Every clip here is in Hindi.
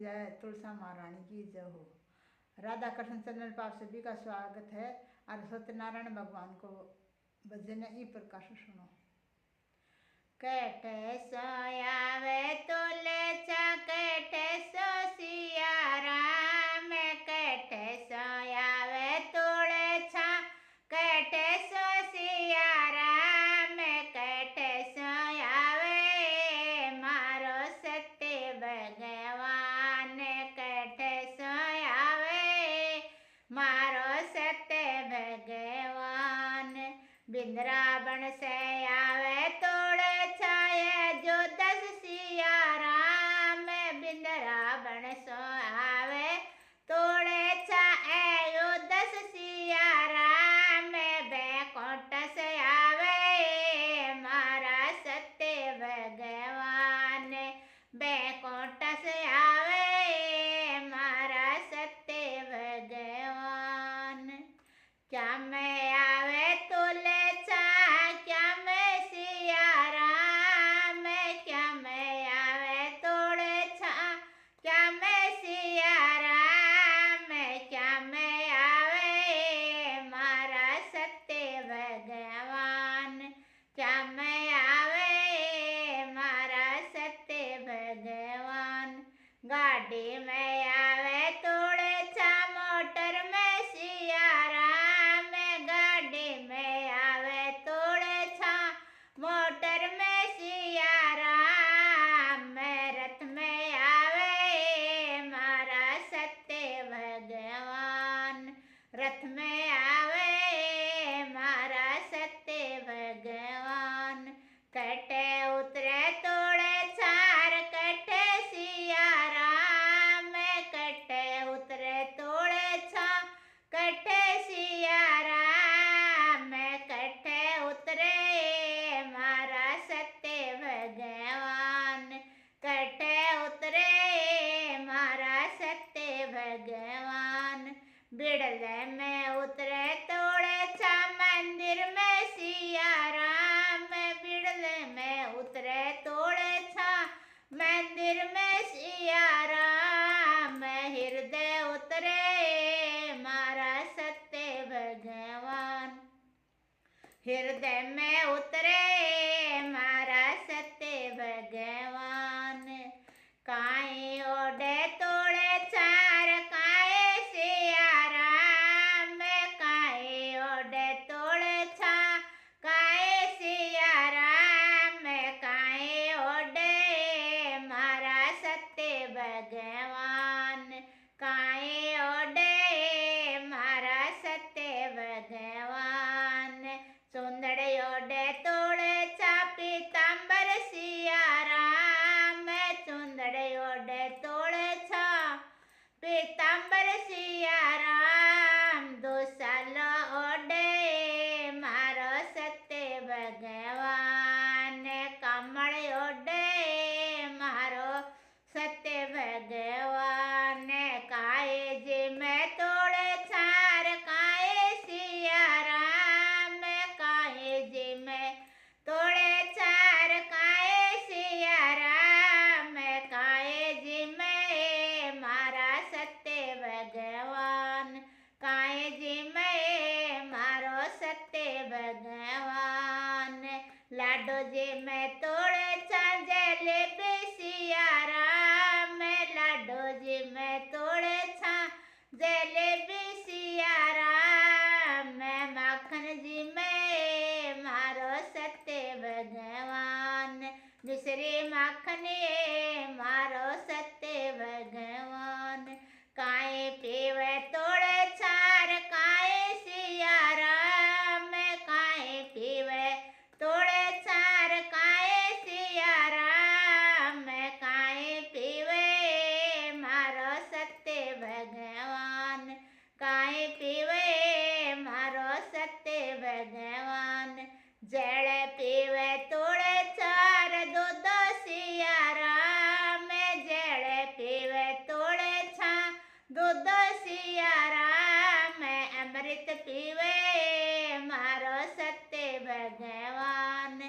जय तुलसा महारानी की जय हो। राधा कृष्ण चैनल पर आप सभी का स्वागत है। और सत्यनारायण भगवान को भजन ई प्रकाश सुनो। कैठे सोयावे तुलसा कैठे सो सिया राम, कैठे सोयावे तुलसा कैठे सो सिया राम, कैठे सोयावे मारो सत्य भगवान, कैठे सोयावे मारो सत्य भगवान। बिंद्रावन से आवे तोड़े छाये जो 10 सिया राम, बिंद्रावन सो आवे तोड़े छाये जो 10 सिया राम, बैकुंठ से आवे मारा सत्य भगवान, बैकुंठ से आवे मारा सत्य भगवान। क्या मैं आवे तुलसा क्या मैं सिया राम, क्या मैं आवे तुलसा क्या मैं सिया राम, क्या मैं आवे मारा सत्य भगवान, क्या मैं आवे मारा सत्य भगवान। गाड़ी में आवे तुलसा मोटर में सिया राम, गाड़ी में आवे तुलसा मोटर में सिया राम, रथ में आवे मारा सत्य भगवान, रथ में आवे मारा सत्य भगवान। कटे उतरे तोड़े चार कटे सिया राम, कटे उतरे तोड़े छा कटे सिया राम, कटे उतरे मारा सत्य भगवान, कटे उतरे मारा सत्य भगवान। बिड़ले में उतरे तोड़े छा मंदिर में सिया राम, बिड़ले में उतरे तोड़े छा मंदिर में सिया राम, हृदय उतरे मारा सत्य भगवान, हृदय में उतरे मारा सत्य भगवान। काई ओढ़े तोड़े चार काए सिया राम, काई ओढ़े तोड़े छा काए सिया राम, काई ओढ़े मारा सत्य भगवान, काई ओढ़े मारा सत्य भगवान। सुंदर ओढ़े तोड़े चा पीताम्बर सिया राम, सुंदर ओढ़े तोड़े छा पीताम्बर सिया राम, 2 साल ओढ़े मारो सत्य भगवान, कमल ओढ़े मारो सत्य भगवान। काए जी में तोड़े चार काए सिया राम, काए जी में तोड़े चार काए सिया राम, काए जी में मारा सत्य भगवान, काए जी में मारो सत्य भगवान। लाडो जी में तोड़े चा जलेबी सिया राम, लाडो जी में तोड़े छा जलेबी सिया राम, माखन जी में मारो सत्य भगवान, मिश्री माखन मारो सत्य भगवान। काए पीवे तोड़े चार काए सिया राम, काए पीवे तोड़े चार काए सिया राम, काए पीवे मारो सत्य भगवान, काए पीवे मारो सत्य भगवान। जल पीवे तोड़े चार दूध सिया राम, जल पीवे तोड़े छा दूध सिया राम, अमृत पीवे मारो सत्य भगवान,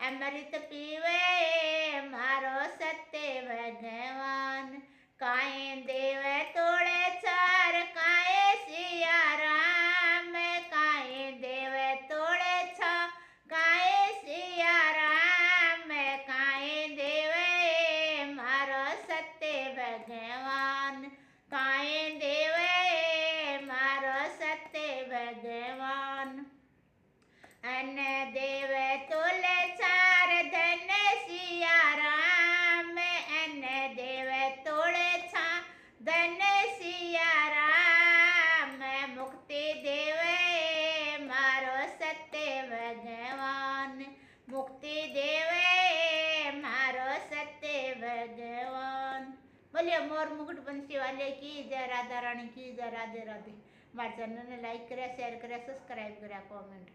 अमृत पीवे मारो सत्य भगवान। काए देव तोड़े चार काए सिया राम, काए देव तोड़े छा काए सिया राम, काए देव मारो सत्य भगवान, काए देव मारो सत्य भगवान। अन देव तोले चार धन सिया राम, अन देव तोड़े छा धन सिया राम, मुक्ति देव मारो सत्य भगवान, मुक्ति देव मारो सत्य भगवान। बोलिए मोर मुकुट बंसी वाले की जय, राधा रानी की जय, राधे राधे। हमारे चैनल ने लाइक करे, शेयर करे, सब्सक्राइब करे, कमेंट